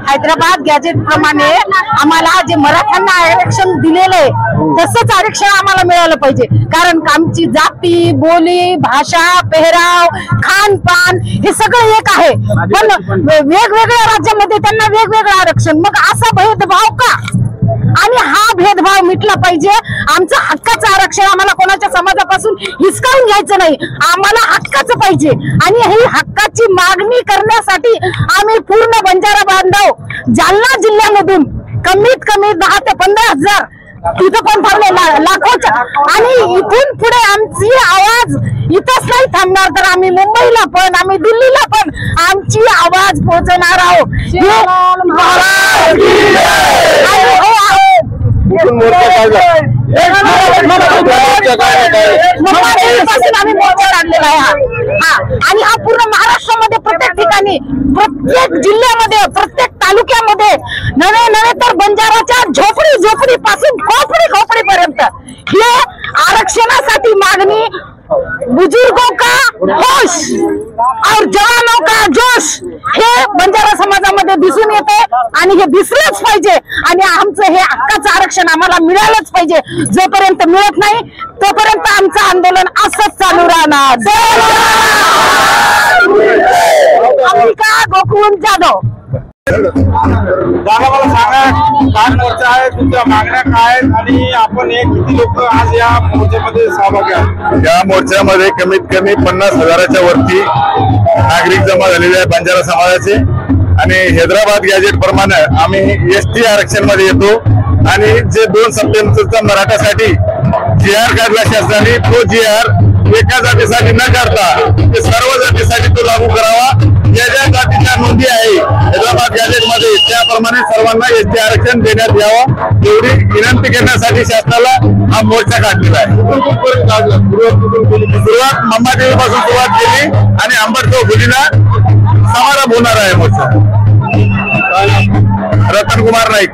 Hyderabad gadget प्रमाणे आम्हाला जे मराठ्यांना आरक्षण दिलेलं आहे तसंच आरक्षण आम्हाला मिळालं पाहिजे, कारण आमची जाती, बोली, भाषा, पेहराव, खानपान हे सगळं एक आहे, पण वेगवेगळ्या राज्यामध्ये त्यांना वेगवेगळं आरक्षण. मग असा भेदभाव का? आणि हा भेदभाव मिटला पाहिजे. आमचं हक्काचं आरक्षण आम्हाला कोणाच्या समाजापासून हिसकावून घ्यायचं नाही, आम्हाला हक्काचं पाहिजे. आणि ही हक्काची मागणी करण्यासाठी आम्ही पूर्ण बंजारा बांधव जालना जिल्ह्यामधून कमीत कमी 10 ते 15,000 तिथं पण थांबले लाखोच्या, आणि इथून पुढे आमची आवाज इथंच नाही थांबणार, तर आम्ही मुंबईला पण, आम्ही दिल्लीला पण आमची आवाज पोहोचवणार आहोत. आम्ही मोर्चा काढलेला आहे आणि हा पूर्ण महाराष्ट्रामध्ये प्रत्येक ठिकाणी, प्रत्येक जिल्ह्यामध्ये, प्रत्येक तालुक्यामध्ये, नवे तर बंजाराच्या झोपडी पासून खोपडी पर्यंत हे आरक्षणासाठी मागणी. बुजुर्गों का होश और जवानों का जोश हे बंजारा समाजामध्ये दिसून येते आणि हे दिसलंच पाहिजे. आणि आमचं हे हक्काचं आरक्षण आम्हाला मिळालंच पाहिजे. जोपर्यंत मिळत नाही तोपर्यंत आमचं आंदोलन असंच चालू राहणार. अंबिका गोकुळ जाधव. दादा मला सांगा, काय मोर्चा आहे, तुमच्या मागण्या काय आणि आपण किती लोक आज या मोर्चामध्ये सहभागी आहात? या मोर्चामध्ये कमीत कमी 50,000च्या वरती नागरिक जमा झालेले आहेत बंजारा समाजाचे. आणि हैदराबाद गॅजेट प्रमाणे आम्ही एसटी आरक्षण मध्ये येतो आणि जे 2 सप्टेंबरचा मराठासाठी GR काढला शासनाने, तो GR एका जातीसाठी न करता ते सर्व जातीसाठी तो लागू करावा ज्या ज्या जातीच्या नोंदी आहे हैदराबाद गॅजेट मध्ये त्याप्रमाणे सर्वांना एसटी आरक्षण देण्यात यावं एवढी विनंती करण्यासाठी शासनाला हा मोर्चा काढलेला आहे. सुरुवात मंबादेवी पासून सुरुवात केली आणि अंबड चौफुलीला समारंभ होणार आहे मोर्चा. रतन कुमार नाईक.